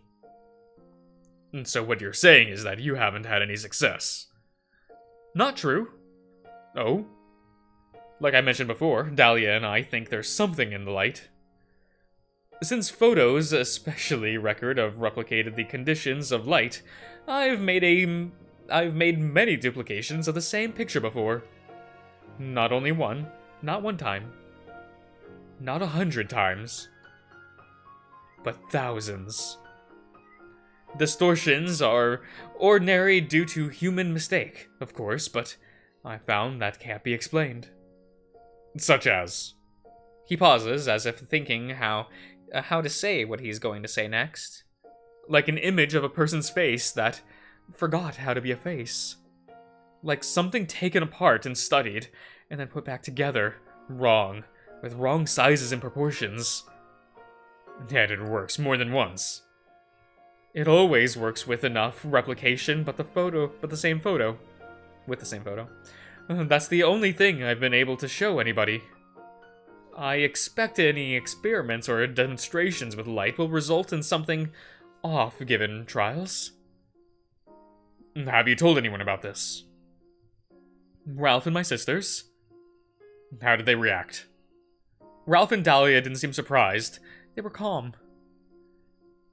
Speaker 3: And so what you're saying is that you haven't had any success. Not true. Oh? Like I mentioned before, Dahlia and I think there's something in the light. Since photos, especially record of replicated the conditions of light, I've made many duplications of the same picture before. Not only one, not one time, not 100 times, but thousands. Distortions are ordinary due to human mistake, of course, but I found that can't be explained. Such as? He pauses, as if thinking how to say what he's going to say next. Like an image of a person's face that forgot how to be a face. Like something taken apart and studied, and then put back together, wrong, with wrong sizes and proportions. And it works more than once. It always works with enough replication, but the same photo. With the same photo. That's the only thing I've been able to show anybody. I expect any experiments or demonstrations with light will result in something off given trials. Have you told anyone about this? Ralph and my sisters. How did they react? Ralph and Dahlia didn't seem surprised. They were calm.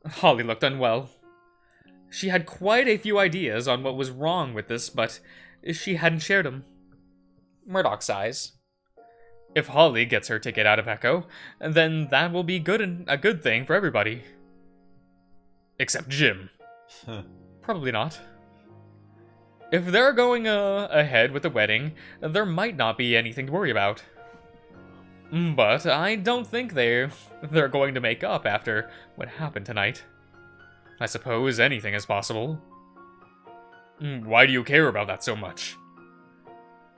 Speaker 3: Holly looked unwell. She had quite a few ideas on what was wrong with this, but she hadn't shared them. Murdoch sighs. If Holly gets her ticket out of Echo, then that will be a good thing for everybody. Except Jim. Probably not. If they're going ahead with the wedding, there might not be anything to worry about. But I don't think they're going to make up after what happened tonight. I suppose anything is possible. Why do you care about that so much?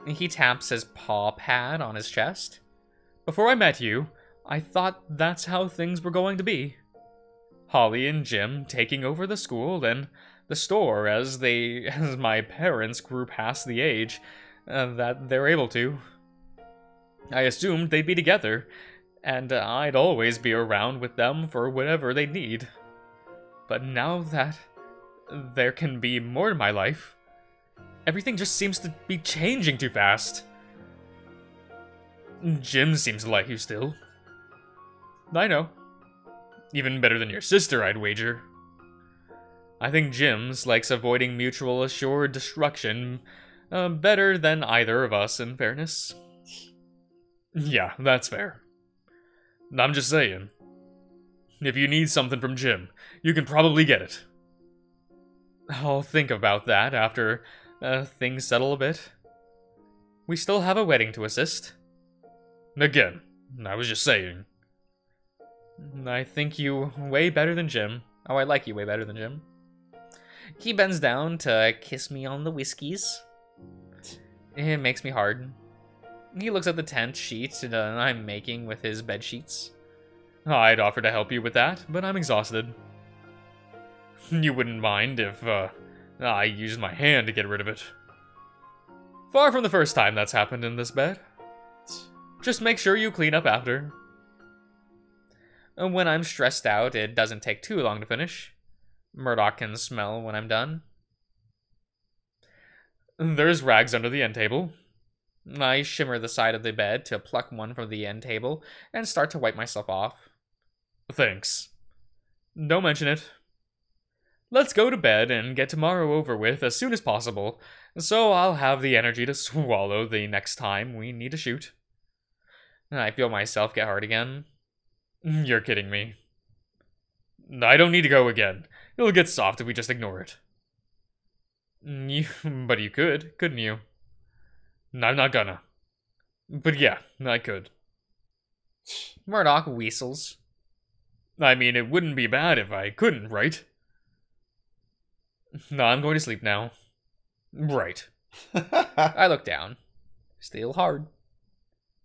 Speaker 3: He taps his paw pad on his chest. Before I met you, I thought that's how things were going to be. Holly and Jim taking over the school and the store as my parents grew past the age that they're able to. I assumed they'd be together, and I'd always be around with them for whatever they need. But now that there can be more in my life, everything just seems to be changing too fast. Jim seems to like you still. I know. Even better than your sister, I'd wager. I think Jim's likes avoiding mutual assured destruction better than either of us, in fairness. Yeah, that's fair. I'm just saying. If you need something from Jim, you can probably get it. I'll think about that after things settle a bit. We still have a wedding to assist. Again, I was just saying. I think you way better than Jim. Oh, I like you way better than Jim. He bends down to kiss me on the whiskeys. It makes me hard. He looks at the tent sheets I'm making with his bed sheets. I'd offer to help you with that, but I'm exhausted. You wouldn't mind if, I used my hand to get rid of it. Far from the first time that's happened in this bed. Just make sure you clean up after. When I'm stressed out, it doesn't take too long to finish. Murdoch can smell when I'm done. There's rags under the end table. I shimmer the side of the bed to pluck one from the end table and start to wipe myself off. Thanks. Don't mention it. Let's go to bed and get tomorrow over with as soon as possible, so I'll have the energy to swallow the next time we need to shoot. I feel myself get hard again. You're kidding me. I don't need to go again. It'll get soft if we just ignore it. But you could, couldn't you? I'm not gonna. But yeah, I could. Murdoch wheezes. I mean, it wouldn't be bad if I couldn't, right? No, I'm going to sleep now. Right. I look down. Still hard.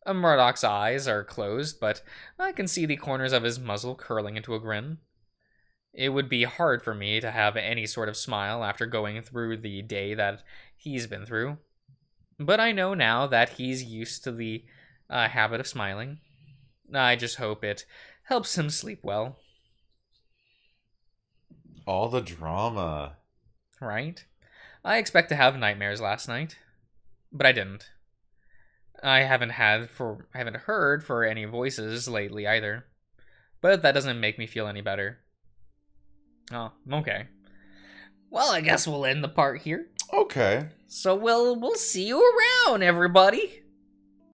Speaker 3: Murdoch's eyes are closed, but I can see the corners of his muzzle curling into a grin. It would be hard for me to have any sort of smile after going through the day that he's been through. But I know now that he's used to the habit of smiling. I just hope it helps him sleep well.
Speaker 2: All the drama.
Speaker 3: Right? I expect to have nightmares last night, but I didn't. I haven't heard for any voices lately either. But that doesn't make me feel any better. Oh, okay. Well, I guess we'll end the part here.
Speaker 2: Okay.
Speaker 3: So we'll see you around, everybody.